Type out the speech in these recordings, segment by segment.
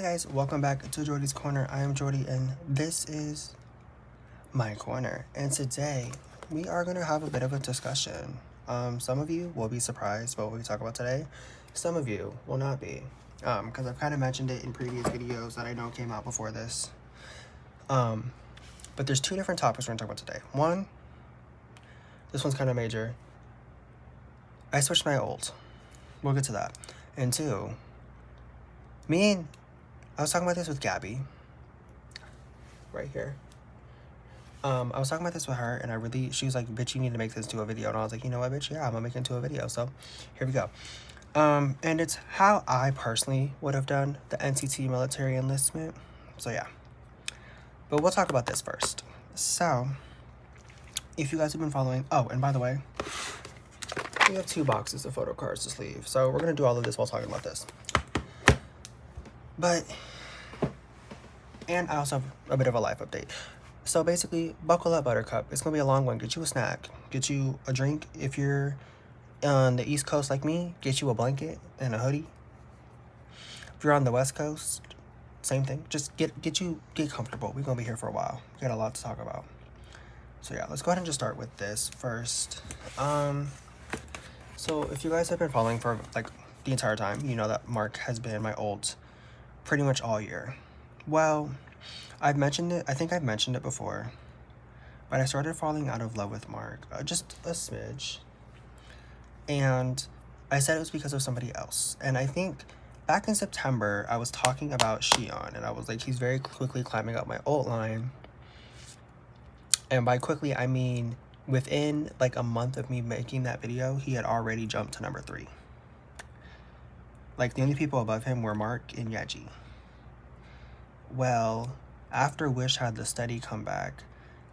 guys, welcome back to Jordie's Corner. I am Jordie and this is my corner. And today we are going to have a bit of a discussion. Some of you will be surprised by what we talk about today. Some of you will not be. Because I've kind of mentioned it in previous videos that I know came out before this. But there's two different topics we're going to talk about today. One, this one's kind of major. I switched my ult. We'll get to that. And two, I was talking about this with Gabby, right here. I was talking about this with her, and she was like, bitch, you need to make this into a video. And I was like, you know what, bitch, yeah, I'm gonna make it into a video. So here we go. And it's how I personally would have done the NCT military enlistment. So yeah, but we'll talk about this first. So if you guys have been following, oh, and by the way, we have 2 boxes of photo cards to sleeve. So we're gonna do all of this while talking about this. And I also have a bit of a life update. So basically, buckle up, Buttercup. It's gonna be a long one. Get you a snack. Get you a drink. If you're on the East Coast like me, get you a blanket and a hoodie. If you're on the West Coast, same thing. Just get comfortable. We're gonna be here for a while. We got a lot to talk about. So yeah, let's go ahead and just start with this first. So if you guys have been following for like the entire time, you know that Mark has been my ult pretty much all year. Well, I've mentioned it, I think I've mentioned it before, but I started falling out of love with Mark, just a smidge, and I said it was because of somebody else. And I think back in September, I was talking about Xion, and I was like, he's very quickly climbing up my ult line, and by quickly, I mean within like a month of me making that video, he had already jumped to number 3. Like, the only people above him were Mark and Yeji. Well, after Wish had the steady comeback,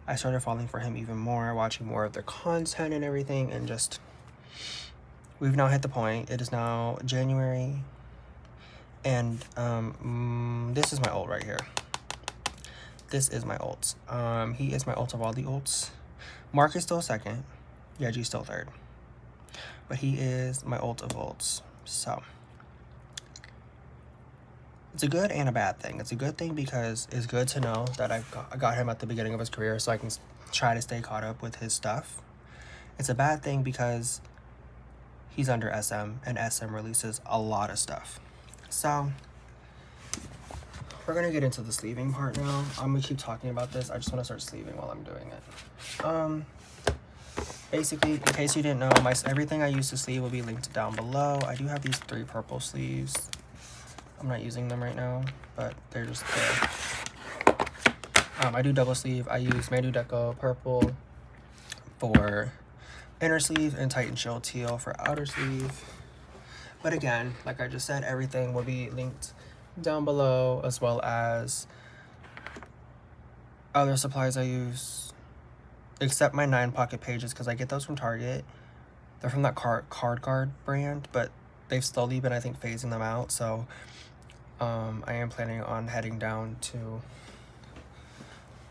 I started falling for him even more, watching more of their content and everything, and just, we've now hit the point. It is now January, and this is my ult right here. This is my ult. He is my ult of all the ults. Mark is still second. Yeji's still third. But he is my ult of ults. So it's a good and a bad thing. It's a good thing because it's good to know that I got him at the beginning of his career so I can try to stay caught up with his stuff. It's a bad thing because he's under SM, and SM releases a lot of stuff. So we're going to get into the sleeving part now. I'm going to keep talking about this. I just want to start sleeving while I'm doing it. Basically, in case you didn't know, everything I use to sleeve will be linked down below. I do have these 3 purple sleeves. I'm not using them right now, but they're just there. I do double sleeve. I use Manu Deco purple for inner sleeve and Titan Chill teal for outer sleeve. But again, like I just said, everything will be linked down below, as well as other supplies I use, except my 9 pocket pages, because I get those from Target. They're from that card guard brand, but they've slowly been, I think, phasing them out. So I am planning on heading down to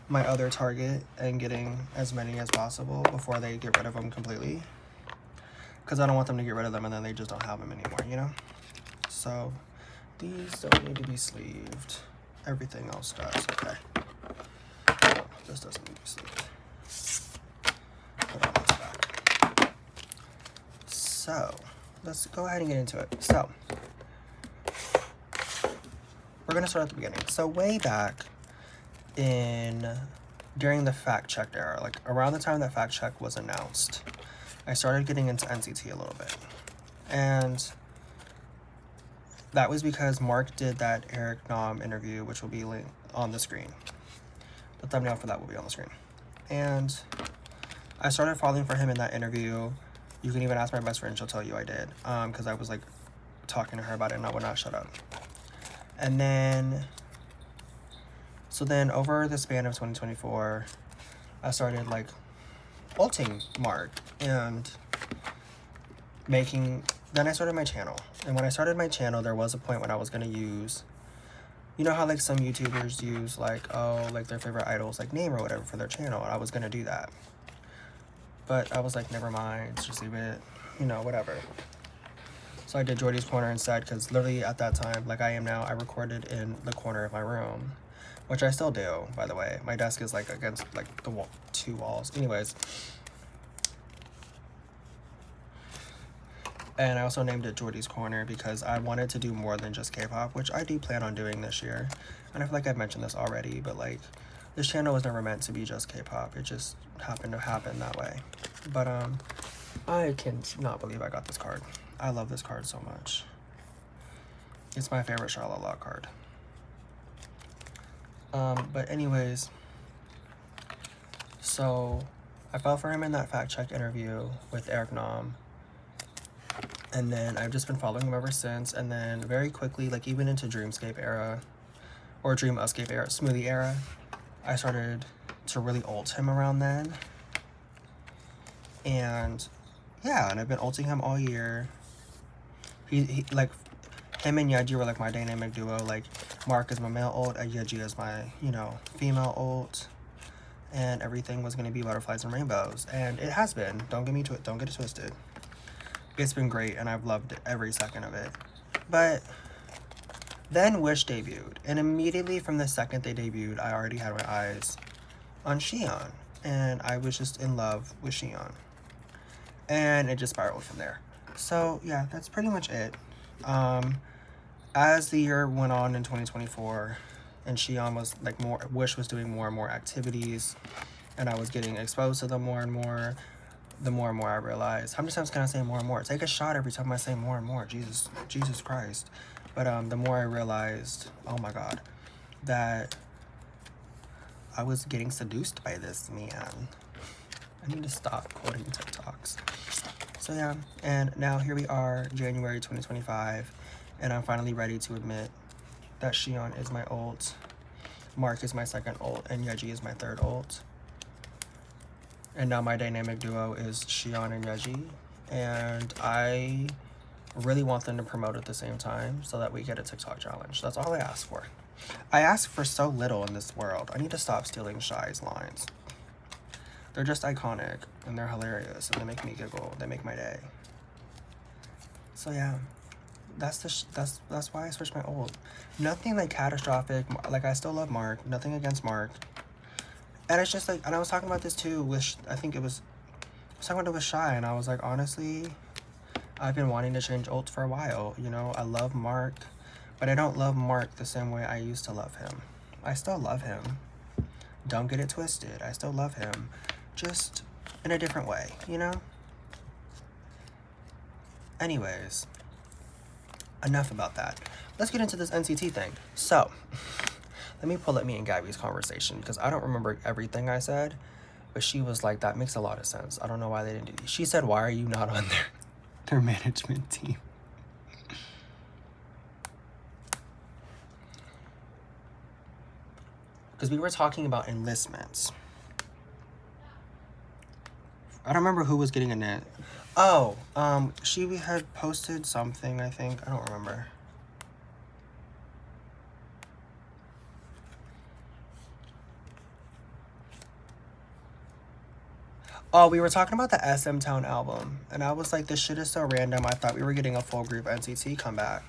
my other Target and getting as many as possible before they get rid of them completely, because I don't want them to get rid of them and then they just don't have them anymore, you know? So these don't need to be sleeved. Everything else does. Okay. No, this doesn't need to be sleeved. Put on this back. So let's go ahead and get into it. So we're going to start at the beginning. So way back during the fact check era, like around the time that fact check was announced, I started getting into NCT a little bit. And that was because Mark did that Eric Nam interview, which will be linked on the screen. The thumbnail for that will be on the screen. And I started falling for him in that interview. You can even ask my best friend, she'll tell you I did. Because I was like talking to her about it and I would not shut up. And then, so then over the span of 2024, I started like ulting Mark and then I started my channel. And when I started my channel, there was a point when I was going to use, you know how like some YouTubers use like, oh, like their favorite idol's like name or whatever for their channel. And I was going to do that. But I was like, never mind, just leave it, you know, whatever. So I did Jordie's corner instead, because literally at that time, like I am now, I recorded in the corner of my room, which I still do, by the way. My desk is like against like the wall, 2 walls. Anyways. And I also named it Jordie's Corner because I wanted to do more than just K-pop, which I do plan on doing this year. And I feel like I've mentioned this already, but like this channel was never meant to be just K-pop. It just happened to happen that way. But I cannot believe I got this card. I love this card so much. It's my favorite Charlotte Lock card. But anyways, so I fell for him in that fact check interview with Eric Nam. And then I've just been following him ever since. And then very quickly, like even into Dreamscape era, or Dream Escape era, Smoothie era, I started to really ult him around then. And yeah, and I've been ulting him all year. He like, him and Yeji were like my dynamic duo. Like Mark is my male ult, and Yeji is my, you know, female ult. And everything was gonna be butterflies and rainbows. And it has been. Don't get it twisted. It's been great, and I've loved every second of it. But then Wish debuted, and immediately from the second they debuted, I already had my eyes on Xion, and I was just in love with Xion. And it just spiraled from there. So yeah, that's pretty much it. As the year went on in 2024, and Xion was like Wish was doing more and more activities, and I was getting exposed to them more and more. The more and more I realized, how many times can I say more and more? Take a shot every time I say more and more. Jesus Christ. But the more I realized, oh my God, that I was getting seduced by this man. I need to stop quoting TikToks. So yeah, and now here we are, January 2025, and I'm finally ready to admit that Xion is my ult, Mark is my second ult, and Yeji is my third ult. And now my dynamic duo is Xion and Yeji, and I really want them to promote at the same time so that we get a TikTok challenge. That's all I ask for. I ask for so little in this world. I need to stop stealing Shy's lines. They're just iconic, and they're hilarious, and they make me giggle. They make my day. So yeah, that's why I switched my ult. Nothing like catastrophic. Like I still love Mark. Nothing against Mark. And it's just like, and I was talking about this too with, I was talking about it with Shy, and I was like, honestly, I've been wanting to change ults for a while. You know, I love Mark, but I don't love Mark the same way I used to love him. I still love him. Don't get it twisted. I still love him, just in a different way, you know? Anyways, enough about that. Let's get into this NCT thing. So, let me pull up me and Gabby's conversation, because I don't remember everything I said, but she was like, that makes a lot of sense. I don't know why they didn't do this. She said, why are you not on their management team? Because we were talking about enlistments. I don't remember who was getting a net. Oh, she had posted something, I think. I don't remember. Oh, we were talking about the SM Town album, and I was like, this shit is so random. I thought we were getting a full group NCT comeback.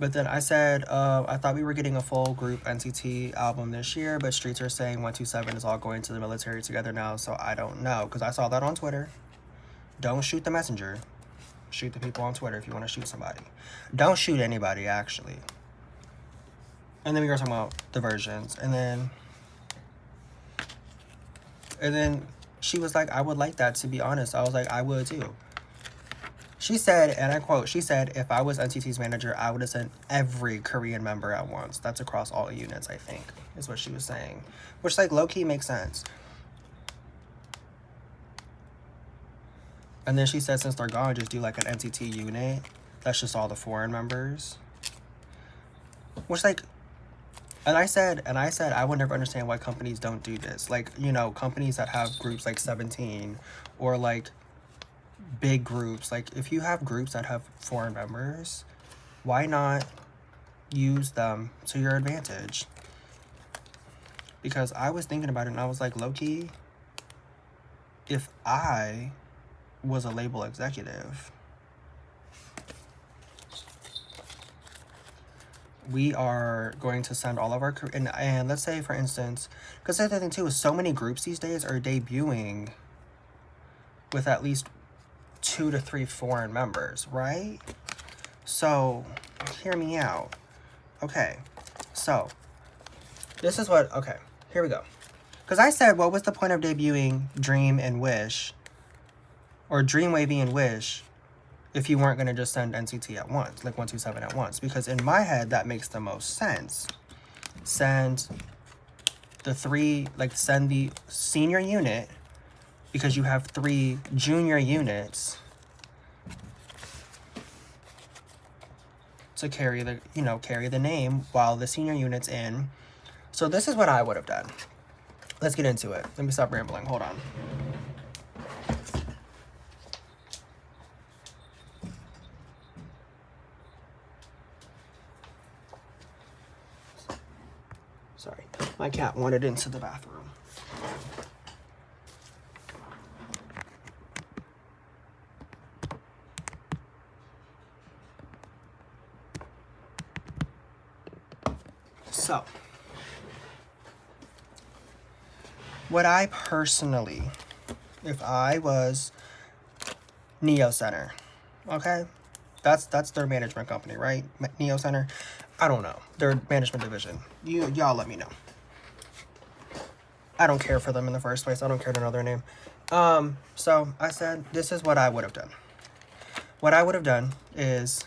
But then I said, I thought we were getting a full group NCT album this year, but Streets are saying 127 is all going to the military together now, so I don't know, because I saw that on Twitter. Don't shoot the messenger. Shoot the people on Twitter if you want to shoot somebody. Don't shoot anybody, actually. And then we were talking about the versions, and then she was like, I would like that, to be honest. I was like, I would too. She said, and I quote, she said, if I was NCT's manager, I would have sent every Korean member at once. That's across all units, I think, is what she was saying. Which, like, low-key makes sense. And then she said, since they're gone, just do, like, an NCT unit. That's just all the foreign members. Which, like, and I said, I would never understand why companies don't do this. Like, you know, companies that have groups like 17 or, like, big groups. Like, if you have groups that have foreign members, why not use them to your advantage? Because I was thinking about it, and I was like, low-key, if I was a label executive, we are going to send all of our, and let's say for instance, because the other thing too is so many groups these days are debuting with at least 2 to 3 foreign members, right? So hear me out. Okay, so this is what, okay, here we go. Because I said, what was the point of debuting Dream and Wish, or Dream, wayv, and Wish, if you weren't going to just send NCT at once, like 127 at once? Because in my head, that makes the most sense. Send the 3, like send the senior unit, because you have 3 junior units to carry the, you know, carry the name while the senior unit's in. So this is what I would have done. Let's get into it. Let me stop rambling. Hold on. Sorry, my cat wandered into the bathroom. So, what I personally, if I was Neo Center, okay? That's their management company, right? Neo Center? I don't know. Their management division. Y'all let me know. I don't care for them in the first place. I don't care to know their name. So I said, this is what I would have done. What I would have done is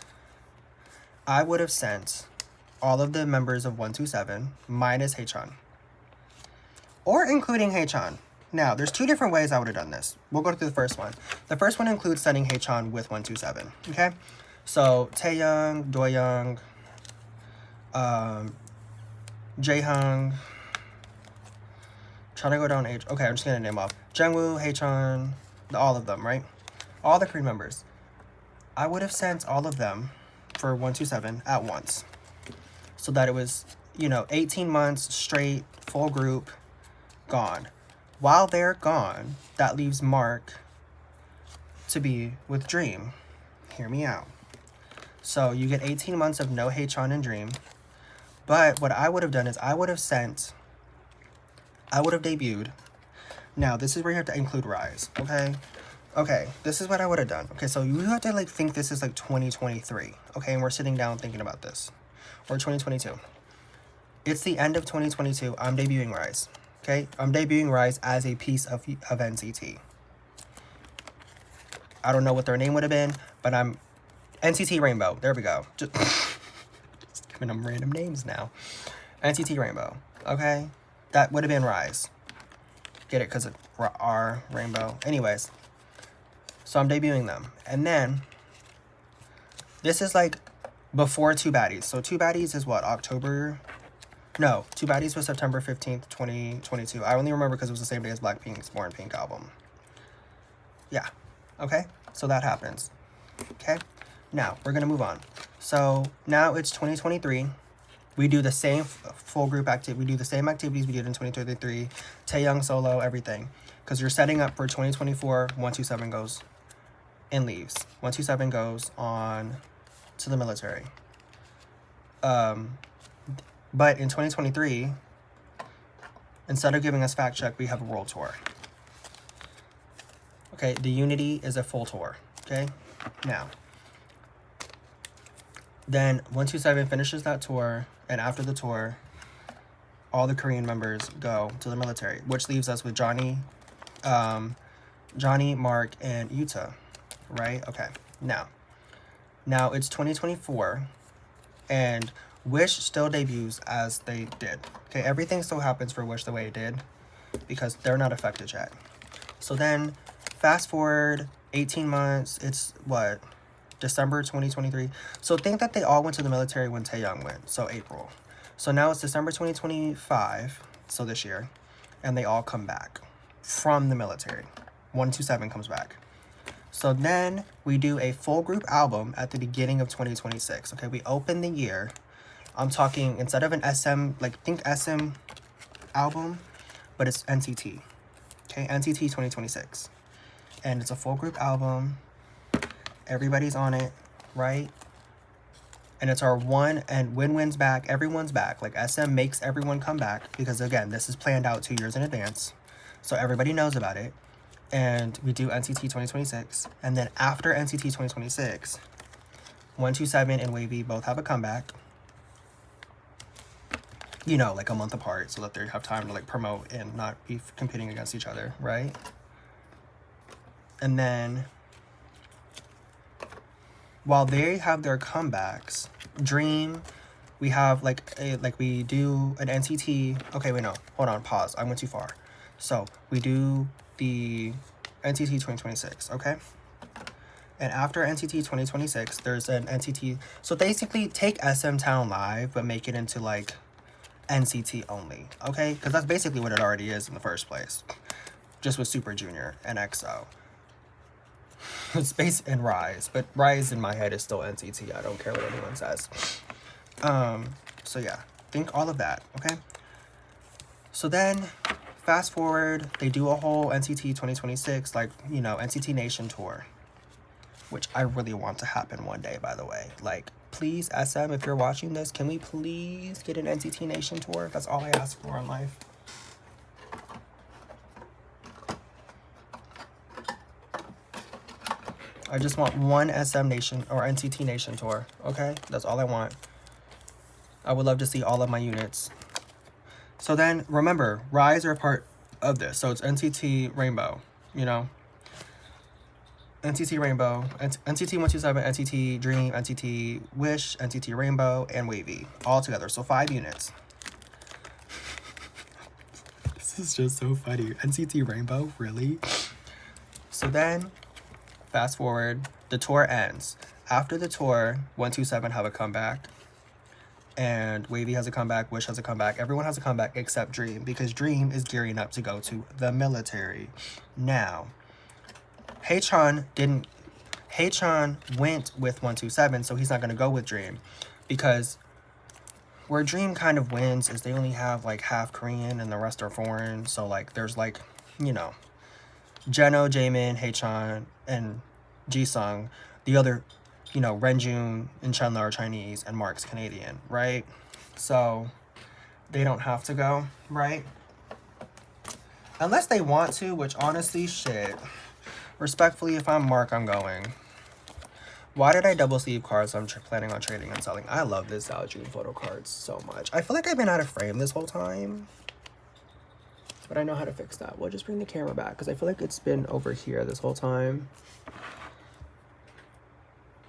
I would have sent all of the members of 127 minus Haechan, or including Haechan. Now, there's 2 different ways I would have done this. We'll go through the first one. The first one includes sending Haechan with 127, okay? So, Taeyoung, Doyoung, Jaehyung, trying to go down age. Okay, I'm just going to name off. Jungwoo, Haechan, all of them, right? All the Korean members. I would have sent all of them for 127 at once, so that it was, you know, 18 months straight, full group, gone. While they're gone, that leaves Mark to be with Dream. Hear me out. So you get 18 months of no Haechan and Dream. But what I would have done is I would have debuted. Now, this is where you have to include Rise, okay? Okay, this is what I would have done. Okay, so you have to, like, think this is, like, 2023, okay? And we're sitting down thinking about this. Or 2022. It's the end of 2022. I'm debuting Rise, okay? I'm debuting Rise as a piece of NCT. I don't know what their name would have been, but I'm NCT Rainbow. There we go. Just giving them random names now. NCT Rainbow, okay? That would have been Rise. Get it? Because of R, Rainbow. Anyways. So I'm debuting them. And then, this is like before 2 Baddies. So 2 Baddies is what? October? No, 2 Baddies was September 15th, 2022. I only remember because it was the same day as Blackpink's Born Pink album. Yeah. Okay? So that happens. Okay? Now, we're going to move on. So, now it's 2023. We do the same full group activity. We do the same activities we did in 2023. Taeyoung solo, everything. Because you're setting up for 2024. 127 goes and leaves. 127 goes on to the military. But in 2023, instead of giving us fact check, we have a world tour. Okay, the Unity is a full tour. Okay, now. Then 127 finishes that tour, and after the tour, all the Korean members go to the military, which leaves us with Johnny, Mark, and Yuta, right? Okay, now it's 2024, and Wish still debuts as they did. Okay, everything still happens for Wish the way it did, because they're not affected yet. So then, fast forward 18 months, it's what? December 2023. So think that they all went to the military when Taeyoung went, so April. So now it's December 2025, so this year, and they all come back from the military. 127 comes back. So then we do a full group album at the beginning of 2026. Okay, we open the year. I'm talking, instead of an SM, like think SM album, but it's NCT. Okay, NCT 2026. and it's a full group album. Everybody's on it, right? And it's our one, and win-win's back. Everyone's back. Like, SM makes everyone come back because, again, this is planned out 2 years in advance. So everybody knows about it. And we do NCT 2026. And then after NCT 2026, 127 and wayv both have a comeback. You know, like a month apart, so that they have time to like promote and not be competing against each other, right? And then while they have their comebacks, Dream, we have we do an NCT. Okay, wait, no, hold on, pause. I went too far. So we do the NCT 2026, okay? And after NCT 2026, there's an NCT. So basically, take SM Town Live, but make it into like NCT only, okay? Because that's basically what it already is in the first place, just with Super Junior and EXO. It's based in Rise, but Rise in my head is still NCT. I don't care what anyone says. So yeah, think all of that, okay? So then, fast forward, they do a whole NCT 2026, like, you know, NCT Nation tour, which I really want to happen one day, by the way. Like, please, SM, if you're watching this, can we please get an NCT Nation tour? That's all I ask for in life. I just want one SM Nation or NCT Nation tour, okay? That's all I want. I would love to see all of my units. So then, remember, Rise are a part of this. So it's NCT Rainbow, you know? NCT Rainbow, NCT 127, NCT Dream, NCT Wish, NCT Rainbow, and wayv. All together. So 5 units. This is just so funny. NCT Rainbow? Really? So then, fast forward, the tour ends. After the tour, 127 have a comeback. And wayv has a comeback, Wish has a comeback. Everyone has a comeback except Dream, because Dream is gearing up to go to the military. Now, Haechan went with 127, so he's not going to go with Dream, because where Dream kind of wins is they only have like half Korean and the rest are foreign. So like there's like, you know, Jeno, Jaemin, Haechan, and Jisung. The other, you know, Renjun and Chenle are Chinese and Mark's Canadian, right? So they don't have to go, right? Unless they want to, which honestly, shit. Respectfully, if I'm Mark, I'm going. Why did I double sleeve cards I'm planning on trading and selling? I love this June photo cards so much. I feel like I've been out of frame this whole time. But I know how to fix that. We'll just bring the camera back because I feel like it's been over here this whole time.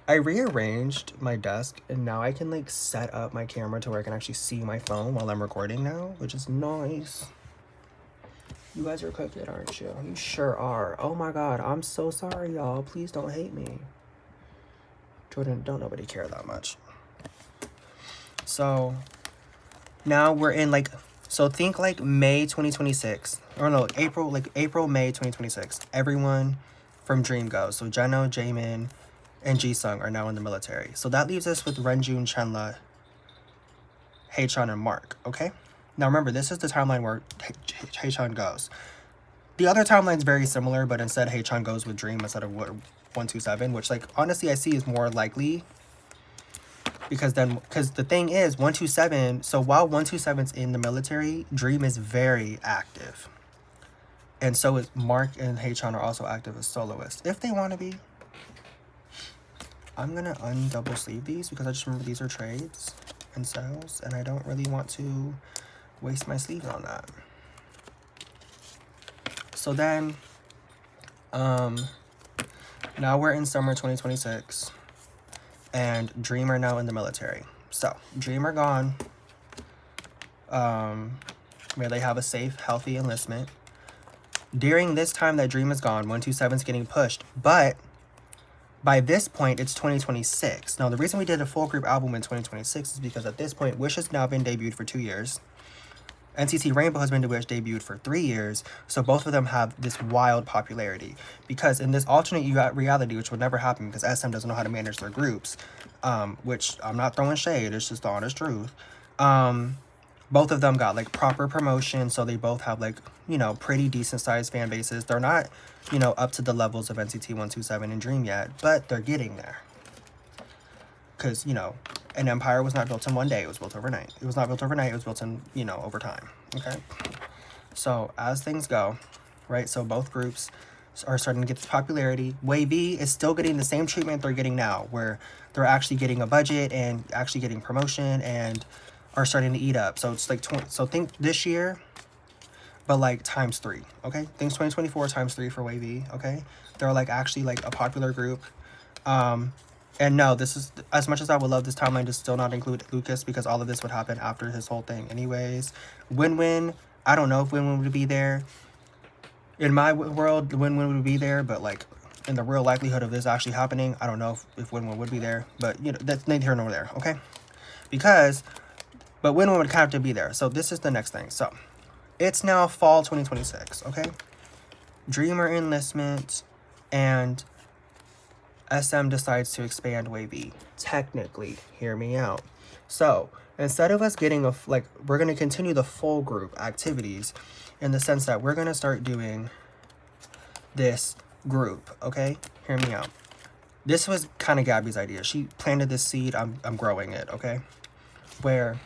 I rearranged my desk and now I can like set up my camera to where I can actually see my phone while I'm recording now, which is nice. You guys are cooking, aren't you? You sure are. Oh my god, I'm so sorry, y'all. Please don't hate me. Jordan, don't nobody care that much. So, now we're in like, so think like May 2026. Or no, April, May 2026. Everyone from Dream goes. So Jeno, Jaemin, and Jisung are now in the military. So that leaves us with Renjun, Chenle, Haechan, and Mark, okay? Now remember, this is the timeline where Haechan goes. The other timeline's very similar, but instead Haechan goes with Dream instead of 127, which like honestly I see is more likely. Because the thing is, 127, so while 127's in the military, Dream is very active. And so is Mark and Haechan are also active as soloists, if they want to be. I'm gonna undouble sleeve these because I just remember these are trades and sales, and I don't really want to waste my sleeves on that. So then, now we're in summer 2026, and Dream are now in the military. So, Dream are gone. Where they have a safe, healthy enlistment. During this time that Dream is gone, 127's getting pushed, but by this point, it's 2026. Now, the reason we did a full group album in 2026 is because at this point, Wish has now been debuted for 2 years. NCT Rainbow has been debuted for 3 years, so both of them have this wild popularity. Because in this alternate reality, which would never happen because SM doesn't know how to manage their groups, which I'm not throwing shade, it's just the honest truth. both of them got like proper promotion, so they both have like, you know, pretty decent sized fan bases. They're not, you know, up to the levels of NCT 127 and Dream yet, but they're getting there. Because, you know, an empire was not built in one day, it was built overnight. It was not built overnight, it was built in, you know, over time. Okay, so as things go, right, so both groups are starting to get this popularity. wayv is still getting the same treatment they're getting now, where they're actually getting a budget and actually getting promotion and are starting to eat up. So it's like, so think this year, but like times 3, okay? Think 2024 times 3 for wayv, okay? They're like actually like a popular group. And no, this is, as much as I would love this timeline to still not include Lucas, because all of this would happen after his whole thing anyways. Win-win, I don't know if Win-win would be there. In my world, Win-win would be there, but like in the real likelihood of this actually happening, I don't know if Win-win would be there. But, you know, that's neither here nor there, okay? Because, but Win-win would have to be there. So this is the next thing. So it's now fall 2026, okay? Dreamer enlistment, and SM decides to expand wayv. Technically, hear me out. So instead of us getting we're going to continue the full group activities in the sense that we're going to start doing this group, okay? Hear me out. This was kind of Gabby's idea. She planted this seed. I'm growing it, okay? Where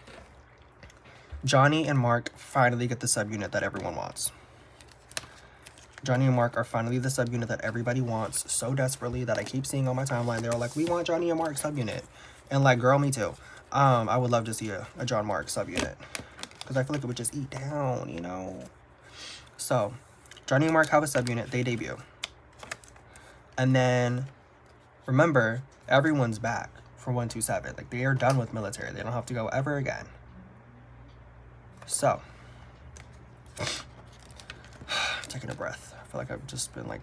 Johnny and Mark finally get the subunit that everyone wants. Johnny and Mark are finally the subunit that everybody wants so desperately that I keep seeing on my timeline. They're like, we want Johnny and Mark subunit. And like, girl, me too. I would love to see a John Mark subunit, because I feel like it would just eat down, you know? So, Johnny and Mark have a subunit. They debut. And then, remember, everyone's back for 127. Like, they are done with military. They don't have to go ever again. So, taking a breath. I feel like I've just been like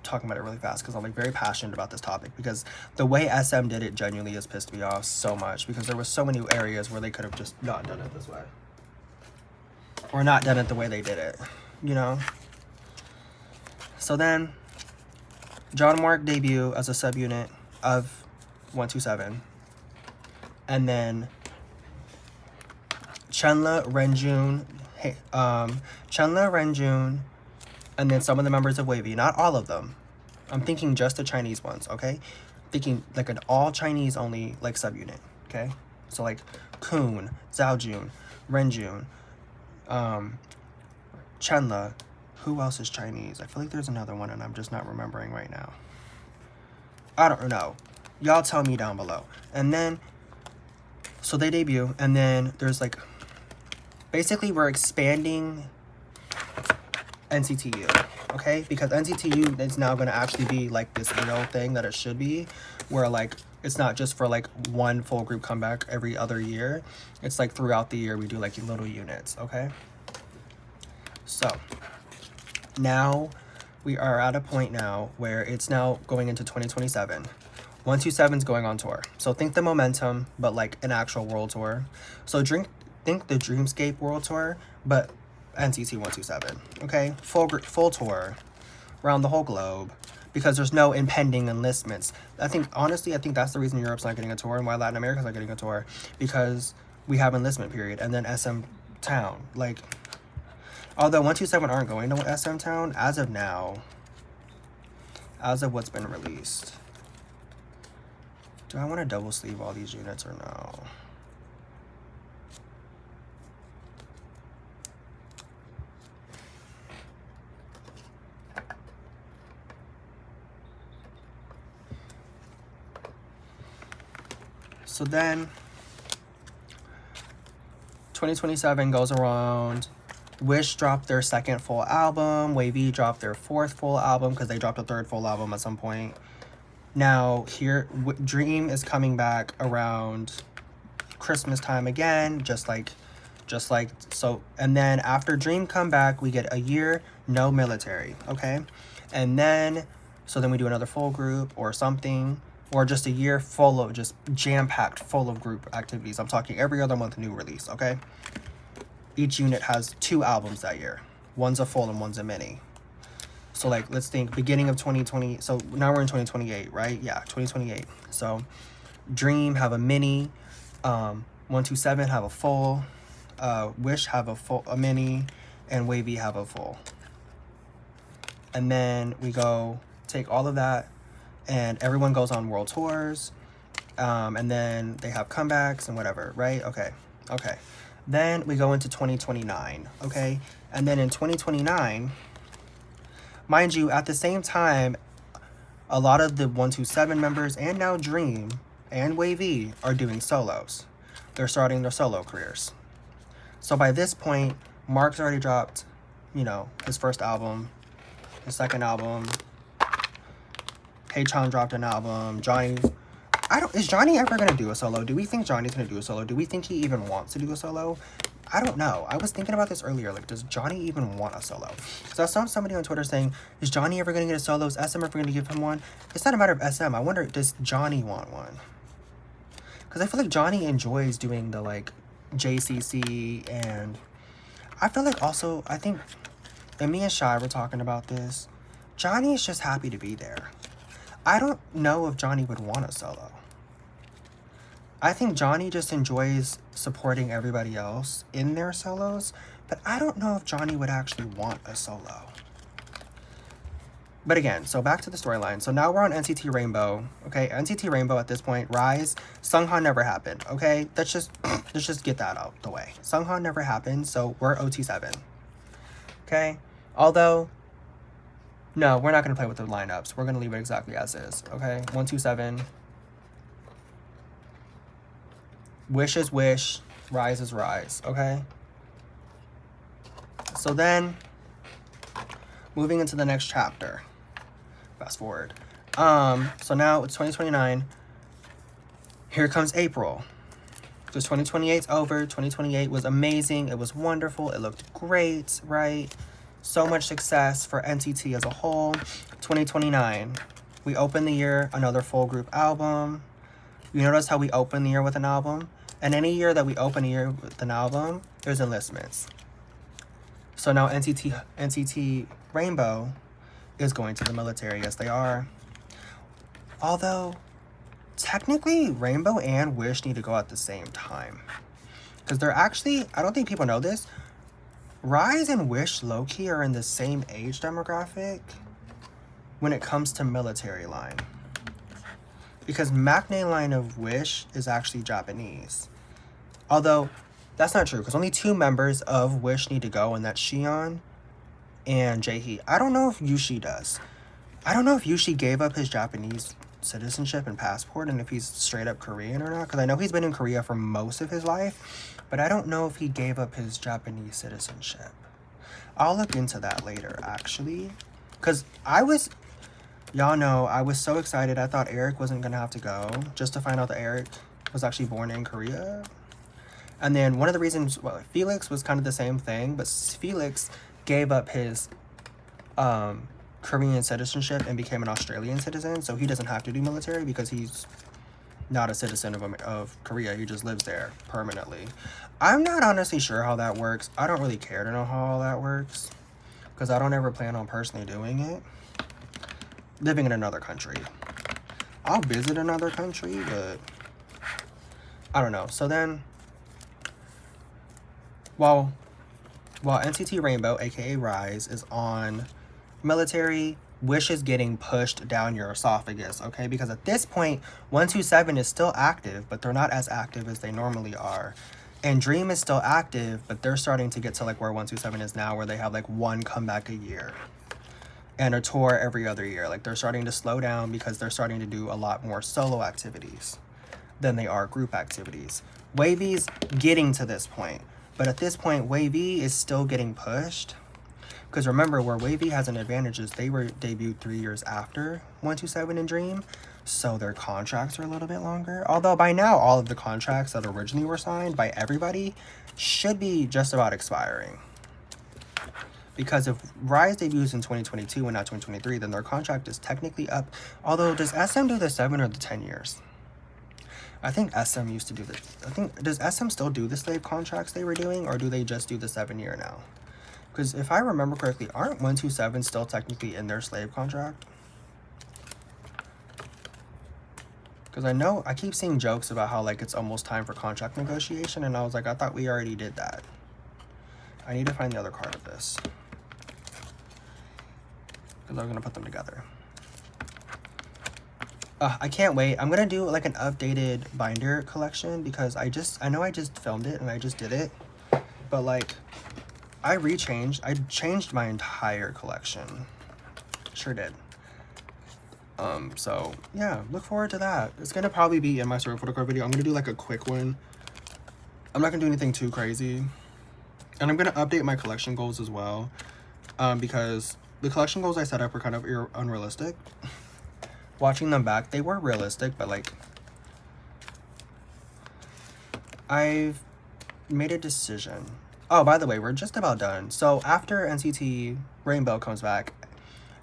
talking about it really fast because I'm like very passionate about this topic, because the way SM did it genuinely has pissed me off so much, because there were so many areas where they could have just not done it this way, or not done it the way they did it, you know? So then John and Mark debut as a subunit of 127, and then Chenla, Renjun, and then some of the members of wayv, not all of them. I'm thinking just the Chinese ones, okay? Thinking like an all Chinese only like subunit, okay? So like Kun, Zhaojun, Renjun, Chenla. Who else is Chinese? I feel like there's another one and I'm just not remembering right now. I don't know. Y'all tell me down below. And then, so they debut, and then there's like, basically we're expanding NCTU, okay? Because NCTU is now going to actually be like this real thing that it should be, where like it's not just for like one full group comeback every other year. It's like throughout the year we do like little units, okay? So now we are at a point now where it's now going into 2027. 127's going on tour. So think the Momentum, but like an actual world tour. So think the Dreamscape world tour, but NCT 127, okay? Full tour around the whole globe, because there's no impending enlistments. Honestly, I think that's the reason Europe's not getting a tour and why Latin America's not getting a tour, because we have enlistment period, and then SM Town. Like, although 127 aren't going to SM Town as of now, as of what's been released. Do I want to double sleeve all these units or no? So then 2027 goes around. Wish dropped their second full album. wayv dropped their fourth full album, because they dropped a third full album at some point. Now here, Dream is coming back around Christmas time again, just like so. And then after Dream come back, we get a year no military, okay? And then so then we do another full group or something, or just a year full of just jam-packed full of group activities. I'm talking every other month new release, okay? Each unit has 2 albums that year. One's a full and one's a mini. So like, let's think beginning of 2020. So now we're in 2028, right? Yeah, 2028. So Dream have a mini, 127 have a full, Wish have a mini, and wayv have a full. And then we go take all of that, and everyone goes on world tours, and then they have comebacks and whatever, right? Okay. Then we go into 2029, okay? And then in 2029, mind you, at the same time, a lot of the 127 members and now Dream and wayv are doing solos. They're starting their solo careers. So by this point, Mark's already dropped, you know, his first album, his second album. Haechan dropped an album. Johnny, is Johnny ever gonna do a solo? Do we think Johnny's gonna do a solo? Do we think he even wants to do a solo? I don't know. I was thinking about this earlier. Like, does Johnny even want a solo? Because I saw somebody on Twitter saying, is Johnny ever going to get a solo? Is SM ever going to give him one? It's not a matter of SM. I wonder, does Johnny want one? Because I feel like Johnny enjoys doing the, like, JCC, and I feel like also, I think, and me and Shy were talking about this, Johnny is just happy to be there. I don't know if Johnny would want a solo. I think Johnny just enjoys supporting everybody else in their solos, but I don't know if Johnny would actually want a solo. But again, so back to the storyline. So now we're on NCT Rainbow, okay? NCT Rainbow at this point, Rise, Sunghan never happened, okay? Let's just get that out the way. Sunghan never happened, so we're OT7, okay? Although, no, we're not going to play with the lineups. We're going to leave it exactly as is, okay? 127. Wish is Wish, Rise is Rise, okay? So then, moving into the next chapter. Fast forward. So now it's 2029. Here comes April. Because 2028's over. 2028 was amazing. It was wonderful. It looked great, right? So much success for NCT as a whole. 2029. We open the year, another full group album. You notice how we open the year with an album? And any year that we open a year with an album, there's enlistments. So now NCT Rainbow is going to the military. Yes, they are. Although, technically, Rainbow and Wish need to go at the same time. Because they're actually, I don't think people know this, Rise and Wish low-key are in the same age demographic when it comes to military line. Because maknae line of Wish is actually Japanese. Although, that's not true, because only 2 members of Wish need to go, and that's Xion and Jaehee. I don't know if Yushi does. I don't know if Yushi gave up his Japanese citizenship and passport, and if he's straight up Korean or not, because I know he's been in Korea for most of his life, but I don't know if he gave up his Japanese citizenship. I'll look into that later, actually, because y'all know, I was so excited. I thought Eric wasn't going to have to go, just to find out that Eric was actually born in Korea. And then one of the reasons, well, Felix was kind of the same thing, but Felix gave up his Korean citizenship and became an Australian citizen, so he doesn't have to do military because he's not a citizen of Korea. He just lives there permanently. I'm not honestly sure how that works. I don't really care to know how all that works because I don't ever plan on personally doing it. Living in another country. I'll visit another country, but I don't know. So then, while NCT Rainbow, aka Rise, is on military, Wish is getting pushed down your esophagus, okay? Because at this point, 127 is still active, but they're not as active as they normally are. And Dream is still active, but they're starting to get to like where 127 is now, where they have like 1 comeback a year. And a tour every other year. Like, they're starting to slow down because they're starting to do a lot more solo activities than they are group activities. wayv's getting to this point. But at this point, wayv is still getting pushed. Because remember, where wayv has an advantage is they were debuted 3 years after 127 and Dream. So their contracts are a little bit longer. Although by now, all of the contracts that originally were signed by everybody should be just about expiring. Because if Rise debuts in 2022 and not 2023, then their contract is technically up. Although, does SM do the 7 or the 10 years? I think SM used to do does SM still do the slave contracts they were doing, or do they just do the 7-year now? Because if I remember correctly, aren't 127 still technically in their slave contract? Because I know I keep seeing jokes about how like it's almost time for contract negotiation, and I was like, I thought we already did that. I need to find the other card of this. Because I'm going to put them together. I can't wait. I'm going to do like an updated binder collection because I know I just filmed it and I just did it. But like, I changed my entire collection. Sure did. So yeah, look forward to that. It's going to probably be in my story photo card video. I'm going to do like a quick one. I'm not going to do anything too crazy. And I'm going to update my collection goals as well. Because the collection goals I set up were kind of unrealistic. Watching them back, they were realistic, but like, I've made a decision. Oh, by the way, we're just about done. So after NCT, Rainbow comes back.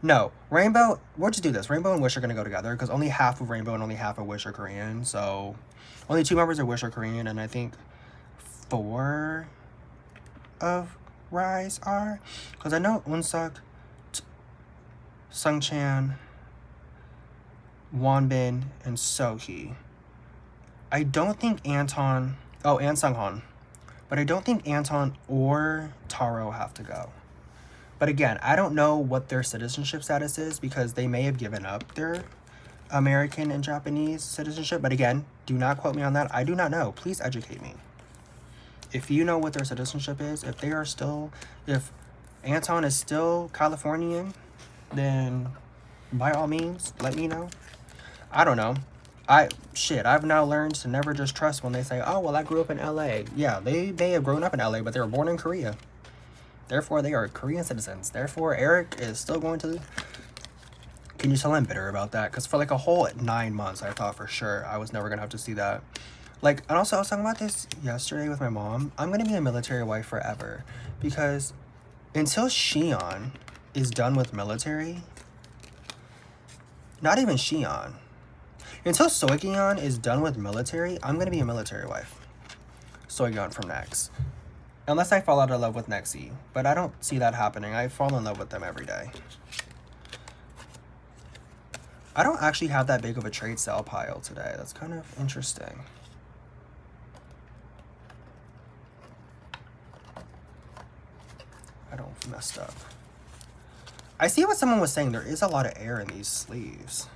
No, Rainbow, we'll just do this. Rainbow and Wish are going to go together because only half of Rainbow and only half of Wish are Korean. So only 2 members of Wish are Korean, and I think 4 of Rise are. Because I know Unsuk, Sungchan, Wonbin, and Sohee. I don't think Anton, oh, and Sunghon. But I don't think Anton or Taro have to go. But again, I don't know what their citizenship status is because they may have given up their American and Japanese citizenship. But again, do not quote me on that. I do not know. Please educate me. If you know what their citizenship is, if Anton is still Californian, then by all means, let me know. I don't know. I've now learned to never just trust when they say, oh, well, I grew up in LA. Yeah, they may have grown up in LA, but they were born in Korea. Therefore, they are Korean citizens. Therefore, Eric is still going to... Can you tell I'm bitter about that? Because for like a whole 9 months, I thought for sure I was never going to have to see that. Like, and also I was talking about this yesterday with my mom. I'm going to be a military wife forever. Because until Shion is done with military... Not even Shion. Until Soyeon is done with military, I'm going to be a military wife. Soyeon from Next. Unless I fall out of love with Nexi. But I don't see that happening. I fall in love with them every day. I don't actually have that big of a trade sale pile today. That's kind of interesting. I don't messed up. I see what someone was saying. There is a lot of air in these sleeves.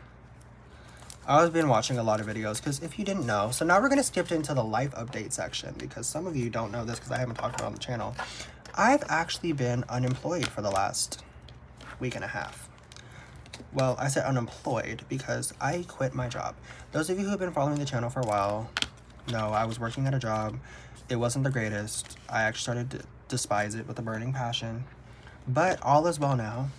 I've been watching a lot of videos because if you didn't know, so now we're going to skip into the life update section because some of you don't know this because I haven't talked about it on the channel. I've actually been unemployed for the last week and a half. Well, I said unemployed because I quit my job. Those of you who have been following the channel for a while know I was working at a job. It wasn't the greatest. I actually started to despise it with a burning passion. But all is well now.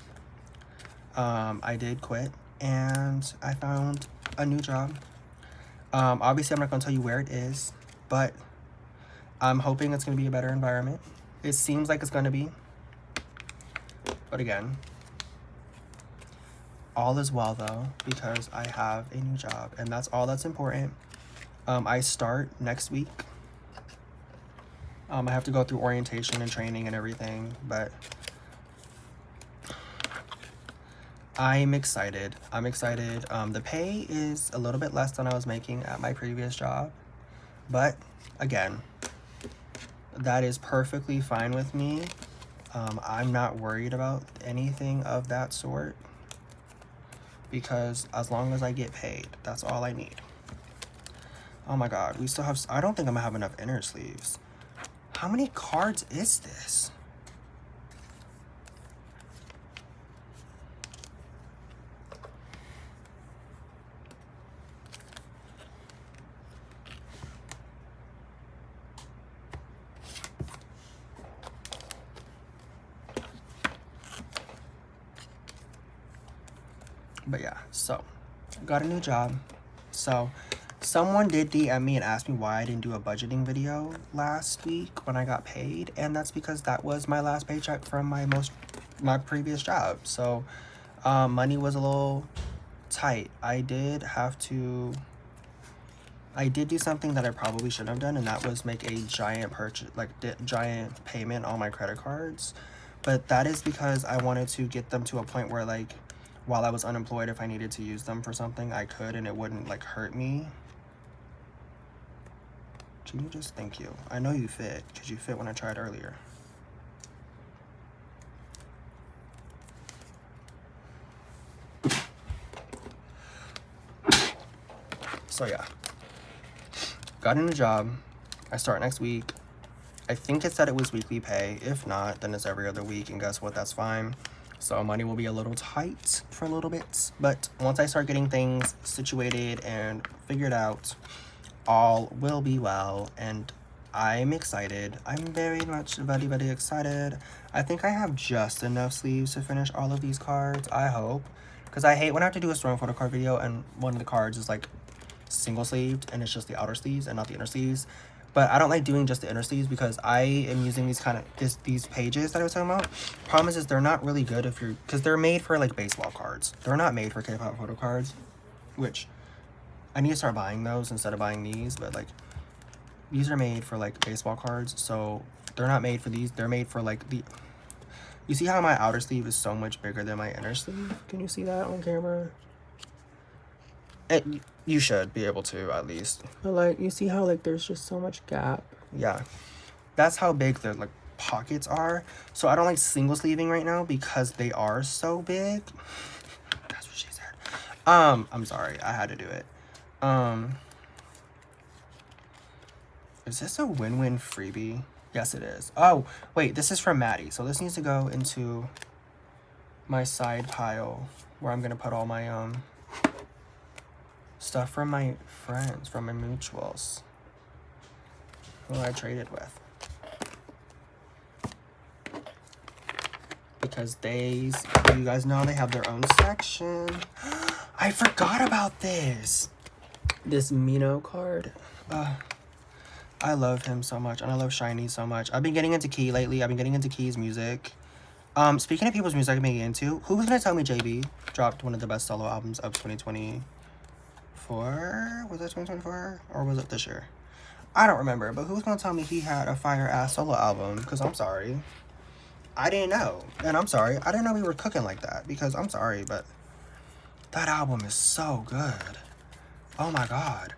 I did quit and I found a new job. Obviously I'm not going to tell you where it is, but I'm hoping it's going to be a better environment. It seems like it's going to be. But again, all is well though, because I have a new job and that's all that's important. I start next week. I have to go through orientation and training and everything, but I'm excited. I'm excited. The pay is a little bit less than I was making at my previous job. But again, that is perfectly fine with me. I'm not worried about anything of that sort. Because as long as I get paid, that's all I need. Oh my god, we still have... I don't think I'm gonna have enough inner sleeves. How many cards is this? But yeah, so got a new job. So someone did DM me and asked me why I didn't do a budgeting video last week when I got paid, and that's because that was my last paycheck from my previous job. So money was a little tight. I did do something that I probably shouldn't have done, and that was make a giant purchase, like giant payment on my credit cards. But that is because I wanted to get them to a point where like while I was unemployed, if I needed to use them for something, I could, and it wouldn't like hurt me. Can you just, thank you. I know you fit, because you fit when I tried earlier. So yeah, got a new job. I start next week. I think it said it was weekly pay. If not, then it's every other week, and guess what? That's fine. So money will be a little tight for a little bit, but once I start getting things situated and figured out, all will be well, and I'm excited. I'm very much very excited. I think I have just enough sleeves to finish all of these cards, I hope, because I hate when I have to do a strong photo card video and one of the cards is like single sleeved and it's just the outer sleeves and not the inner sleeves. But I don't like doing just the inner sleeves because I am using these kind of these pages that I was talking about. Problem is they're not really good if you're, because they're made for like baseball cards. They're not made for K-pop photo cards, which I need to start buying those instead of buying these. But like these are made for like baseball cards, so they're not made for these. They're made for like the, you see how my outer sleeve is so much bigger than my inner sleeve? Can you see that on camera? You should be able to, at least. But like, you see how like there's just so much gap? Yeah, that's how big the like pockets are. So I don't like single sleeving right now because they are so big. That's what she said. I'm sorry, I had to do it. Is this a win-win freebie? Yes, it is. Oh, wait, this is from Maddie. So this needs to go into my side pile where I'm gonna put all my stuff from my friends, from my mutuals, who I traded with. Because you guys know they have their own section. I forgot about this. This Mino card. I love him so much, and I love Shiny so much. I've been getting into Key lately. I've been getting into Key's music. Speaking of people's music I've been getting into, who was gonna tell me JB dropped one of the best solo albums of 2024? Was it 2024? Or was it this year? I don't remember, but who was gonna tell me he had a fire-ass solo album? Because I'm sorry, I didn't know. And I'm sorry, I didn't know we were cooking like that, because I'm sorry, but that album is so good. Oh my god.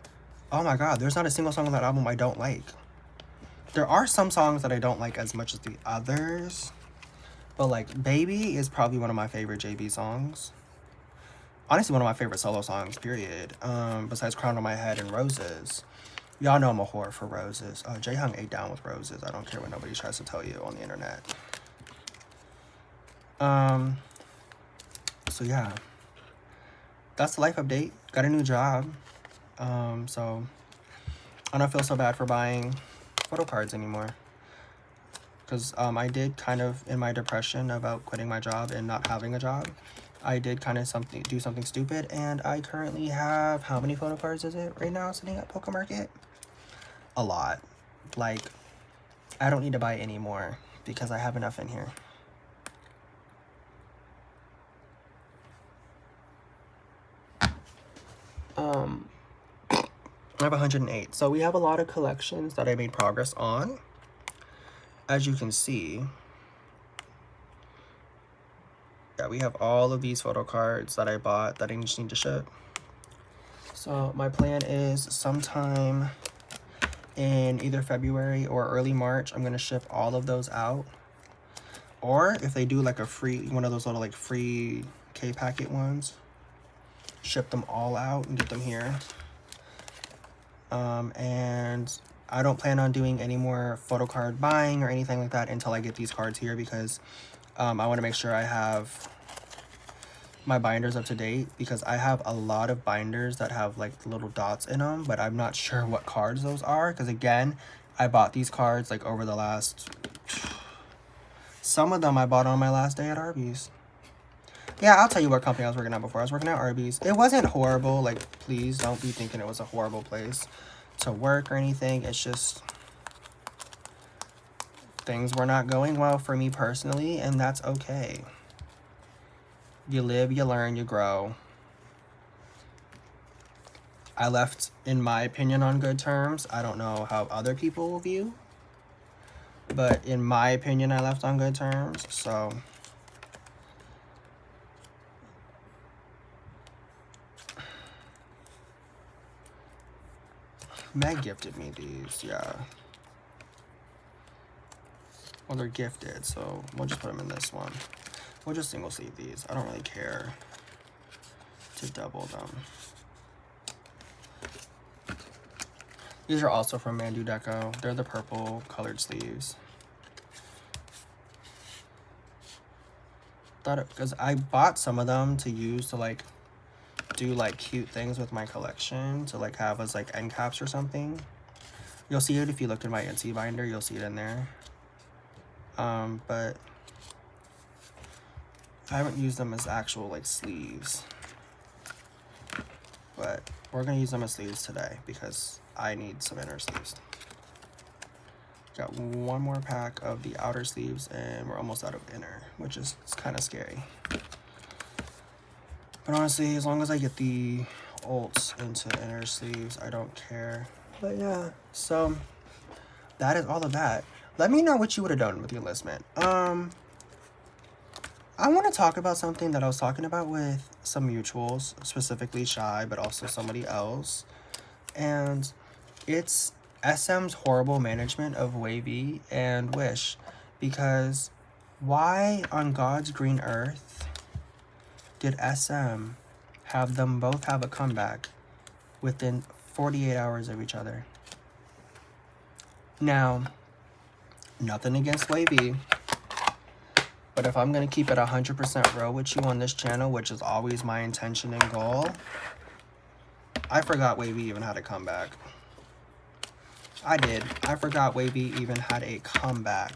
Oh my god, there's not a single song on that album I don't like. There are some songs that I don't like as much as the others, but like Baby is probably one of my favorite JB songs. Honestly, one of my favorite solo songs, period. Besides Crown on My Head and Roses. Y'all know I'm a whore for Roses. Jaehyung ate down with Roses. I don't care what nobody tries to tell you on the internet. So yeah. That's the life update. Got a new job. So I don't feel so bad for buying photo cards anymore. Because I did kind of, in my depression about quitting my job and not having a job, I did kind of do something stupid, and I currently have, how many photo cards is it right now sitting at Poke Market? A lot. Like, I don't need to buy any more because I have enough in here. I have 108. So we have a lot of collections that I made progress on. As you can see, yeah, we have all of these photo cards that I bought that I just need to ship. So my plan is sometime in either February or early March, I'm gonna ship all of those out. Or if they do like a free, one of those little like free K-packet ones, ship them all out and get them here. And I don't plan on doing any more photo card buying or anything like that until I get these cards here, because I want to make sure I have my binders up to date, because I have a lot of binders that have like little dots in them, but I'm not sure what cards those are, because again, I bought these cards like over the last, some of them I bought on my last day at Arby's. Yeah, I'll tell you what company I was working at before. I was working at Arby's. It wasn't horrible. Like, please don't be thinking it was a horrible place to work or anything. It's just things were not going well for me personally, and that's okay. You live, you learn, you grow. I left, in my opinion, on good terms. I don't know how other people will view, but in my opinion, I left on good terms. So Meg gifted me these, yeah. Well, they're gifted, so we'll just put them in this one. We'll just single sleeve these. I don't really care to double them. These are also from Mandu Deco. They're the purple colored sleeves. Because I bought some of them to use to like do like cute things with my collection, to like have as like end caps or something. You'll see it if you look in my Etsy binder, you'll see it in there. But I haven't used them as actual like sleeves. But we're gonna use them as sleeves today because I need some inner sleeves. Got one more pack of the outer sleeves and we're almost out of inner, which is kind of scary. But honestly, as long as I get the ults into inner sleeves, I don't care. But yeah, so that is all of that. Let me know what you would have done with the enlistment. I want to talk about something that I was talking about with some mutuals, specifically Shy, but also somebody else. And it's SM's horrible management of wayv and Wish. Because why on God's green earth did SM have them both have a comeback within 48 hours of each other? Now, nothing against wayv, but if I'm going to keep it 100% real with you on this channel, which is always my intention and goal, I forgot wayv even had a comeback. I did. I forgot wayv even had a comeback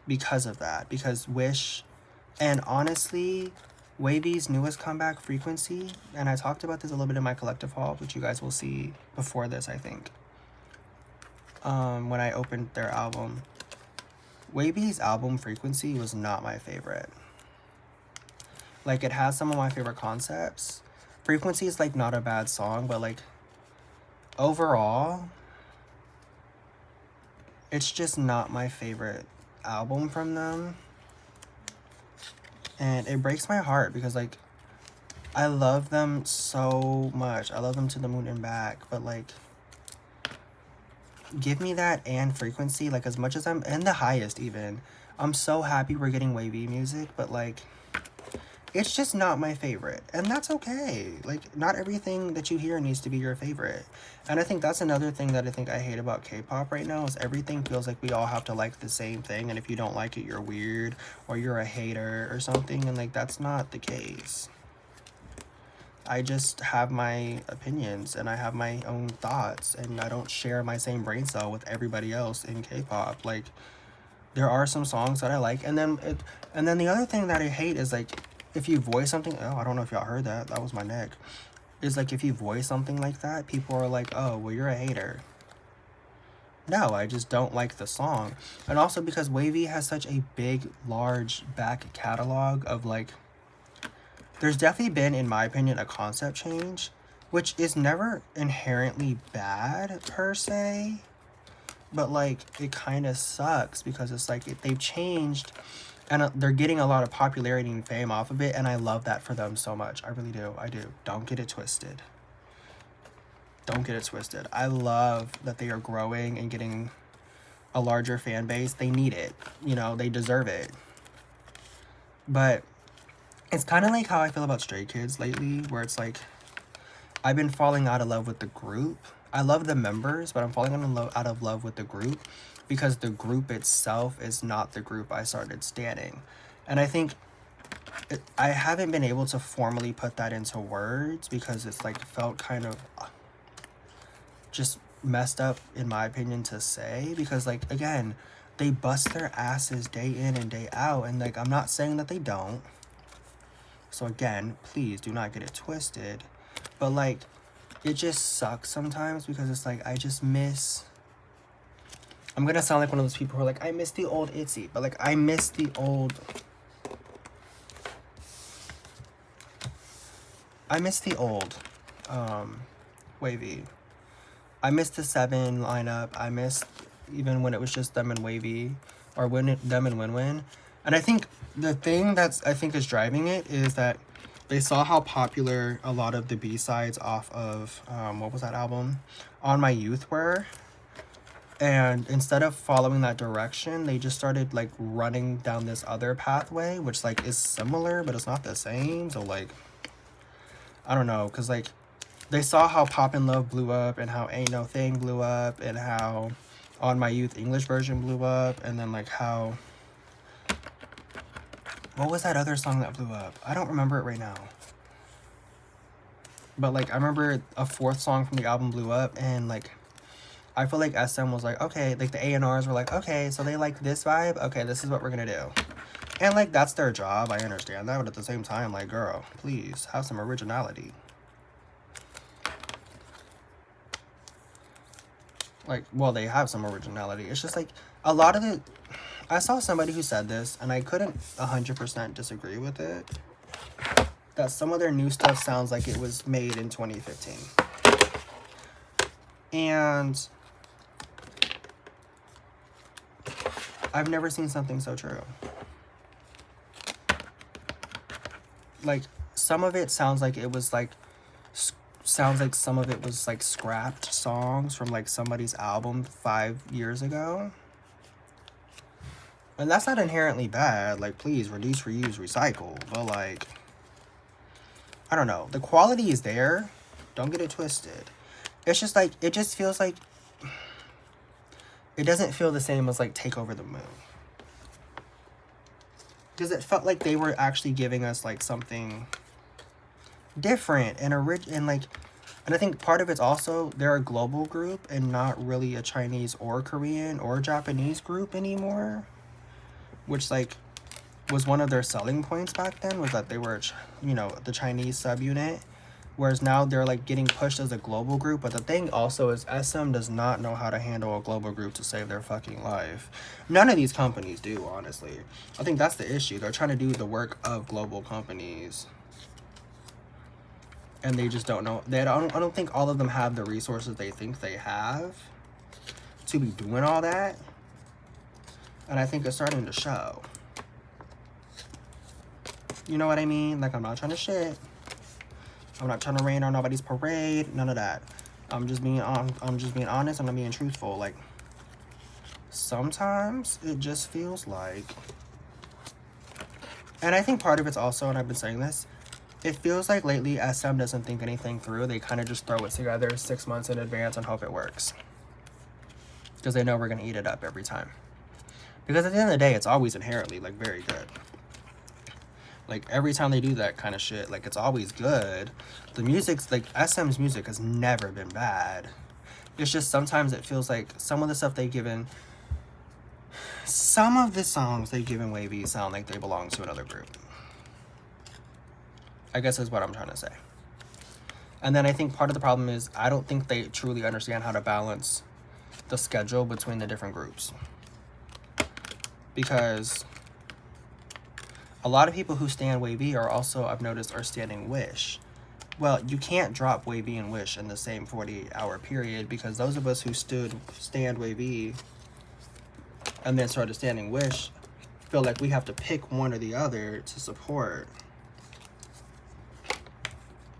because of that. Because Wish, and honestly, wayv's newest comeback, Frequency, and I talked about this a little bit in my collective haul, which you guys will see before this, I think. When I opened their album. wayv's album, Frequency, was not my favorite. Like, it has some of my favorite concepts. Frequency is, like, not a bad song, but, like, overall, it's just not my favorite album from them. And it breaks my heart because, like, I love them so much. I love them to the moon and back. But, like, give me that and Frequency. Like, as much as I'm, and the highest even. I'm so happy we're getting wayv music. But, like, it's just not my favorite. And that's okay. Like, not everything that you hear needs to be your favorite. And I think that's another thing that I hate about K-pop right now is everything feels like we all have to like the same thing. And if you don't like it, you're weird or you're a hater or something. And, like, that's not the case. I just have my opinions and I have my own thoughts. And I don't share my same brain cell with everybody else in K-pop. Like, there are some songs that I like. And then the other thing that I hate is, like, if you voice something, oh, I don't know if y'all heard that. That was my neck. It's like if you voice something like that, people are like, oh, well, you're a hater. No, I just don't like the song. And also because wayv has such a big, large back catalog of, like, there's definitely been, in my opinion, a concept change, which is never inherently bad per se. But, like, it kind of sucks because it's like they've changed. And they're getting a lot of popularity and fame off of it. And I love that for them so much. I really do. I do. Don't get it twisted. Don't get it twisted. I love that they are growing and getting a larger fan base. They need it. You know, they deserve it. But it's kind of like how I feel about Stray Kids lately. Where it's like, I've been falling out of love with the group. I love the members, but I'm falling out of love with the group. Because the group itself is not the group I started standing. And I think I haven't been able to formally put that into words because it's like felt kind of just messed up in my opinion to say. Because, like, again, they bust their asses day in and day out. And, like, I'm not saying that they don't. So again, please do not get it twisted. But, like, it just sucks sometimes because it's like I just miss... I'm gonna sound like one of those people who are like, I miss the old Itzy. But, like, I miss the old... wayv. I miss the 7 lineup. I miss even when it was just them and wayv. Or them and Win-Win. And I think the thing that's, I think, is driving it is that they saw how popular a lot of the B-sides off of, what was that album? On My Youth were. And instead of following that direction, they just started, like, running down this other pathway, which, like, is similar, but it's not the same. So, like, I don't know, because, like, they saw how Poppin' Love blew up and how Ain't No Thing blew up and how On My Youth English version blew up, and then, like, how... What was that other song that blew up? I don't remember it right now. But, like, I remember a fourth song from the album blew up, and, like, I feel like SM was like, okay, like, the A&Rs were like, okay, so they like this vibe? Okay, this is what we're gonna do. And, like, that's their job, I understand that, but at the same time, like, girl, please, have some originality. Like, well, they have some originality. It's just, like, a lot of it... I saw somebody who said this, and I couldn't 100% disagree with it. That some of their new stuff sounds like it was made in 2015. And... I've never seen something so true. Like, some of it sounds like it was, like... Sounds like some of it was, like, scrapped songs from, like, somebody's album 5 years ago. And that's not inherently bad. Like, please, reduce, reuse, recycle. But, like... I don't know. The quality is there. Don't get it twisted. It's just, like... It just feels like... It doesn't feel the same as, like, Take Over the Moon. Because it felt like they were actually giving us, like, something different and and, like... And I think part of it's also they're a global group and not really a Chinese or Korean or Japanese group anymore. Which, like, was one of their selling points back then, was that they were, you know, the Chinese subunit. Whereas now they're, like, getting pushed as a global group. But the thing also is SM does not know how to handle a global group to save their fucking life. None of these companies do, honestly. I think that's the issue. They're trying to do the work of global companies. And they just don't know. I don't think all of them have the resources they think they have to be doing all that. And I think it's starting to show. You know what I mean? Like, I'm not trying to shit. I'm not trying to rain on nobody's parade. None of that. I'm just being honest and I'm being truthful. Like, sometimes it just feels like... And I think part of it's also, and I've been saying this, it feels like lately SM doesn't think anything through. They kind of just throw it together 6 months in advance and hope it works. Because they know we're going to eat it up every time. Because at the end of the day, it's always inherently, like, very good. Like, every time they do that kind of shit, like, it's always good. The music's, like, SM's music has never been bad. It's just sometimes it feels like some of the stuff they've given... Some of the songs they've given wayv sound like they belong to another group. I guess is what I'm trying to say. And then I think part of the problem is I don't think they truly understand how to balance the schedule between the different groups. Because a lot of people who stan wayv are also, I've noticed, are standing Wish. Well, you can't drop wayv and Wish in the same 48-hour period, because those of us who stand wayv and then started standing Wish feel like we have to pick one or the other to support.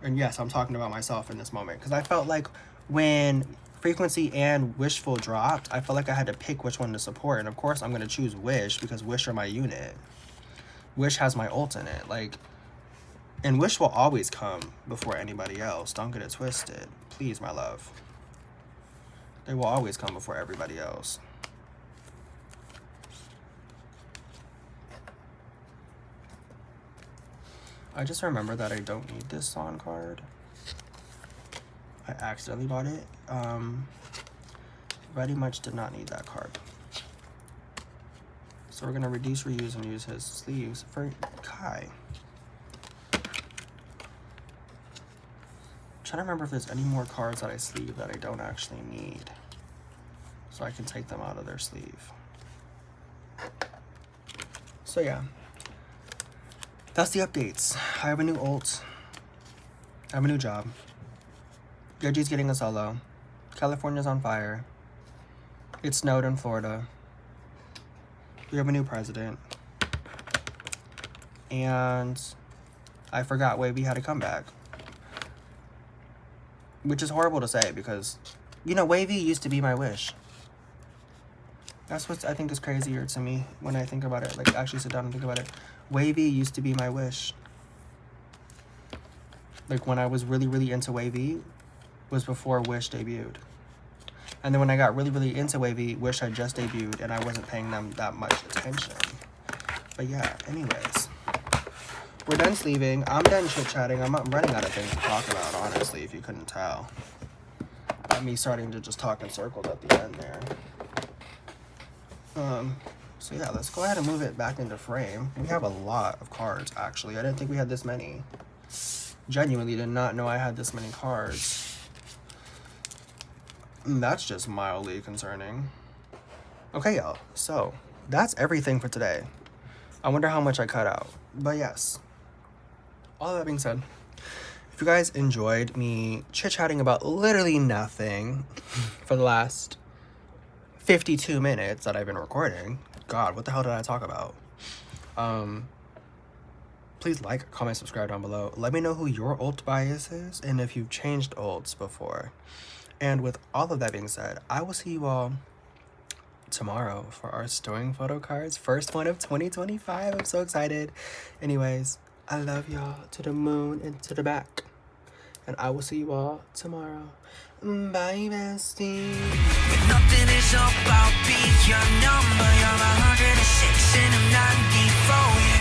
And yes, I'm talking about myself in this moment, because I felt like when Frequency and Wishful dropped, I felt like I had to pick which one to support. And of course, I'm going to choose Wish, because Wish are my unit. Wish has my ult in it. Like, and Wish will always come before anybody else. Don't get it twisted. Please, my love. They will always come before everybody else. I just remember that I don't need this song card. I accidentally bought it. Very much did not need that card. So we're gonna reduce, reuse, and use his sleeves for Kai. I'm trying to remember if there's any more cards that I sleeve that I don't actually need, so I can take them out of their sleeve. So yeah. That's the updates. I have a new ult. I have a new job. Jordie's getting a solo. California's on fire. It snowed in Florida. We have a new president. And I forgot wavy had a comeback. Which is horrible to say because, you know, wavy used to be my wish. That's what I think is crazier to me when I think about it. Like, actually sit down and think about it. Wavy used to be my wish. Like, when I was really, really into wavy was before Wish debuted. And then when I got really, really into wavy, Wish had just debuted and I wasn't paying them that much attention. But yeah, anyways. We're done sleeving. I'm done chit-chatting. I'm running out of things to talk about, honestly, if you couldn't tell. By me starting to just talk in circles at the end there. So yeah, let's go ahead and move it back into frame. We have a lot of cards, actually. I didn't think we had this many. Genuinely did not know I had this many cards. That's just mildly concerning. Okay, y'all. So, that's everything for today. I wonder how much I cut out. But yes. All that being said, if you guys enjoyed me chit-chatting about literally nothing for the last 52 minutes that I've been recording. God, what the hell did I talk about? Please like, comment, subscribe down below. Let me know who your ult bias is and if you've changed ults before. And with all of that being said, I will see you all tomorrow for our storing photo cards. First one of 2025. I'm so excited. Anyways, I love y'all to the moon and to the back. And I will see you all tomorrow. Bye, besties. Nothing is about being your number. You're 106 and I'm 94.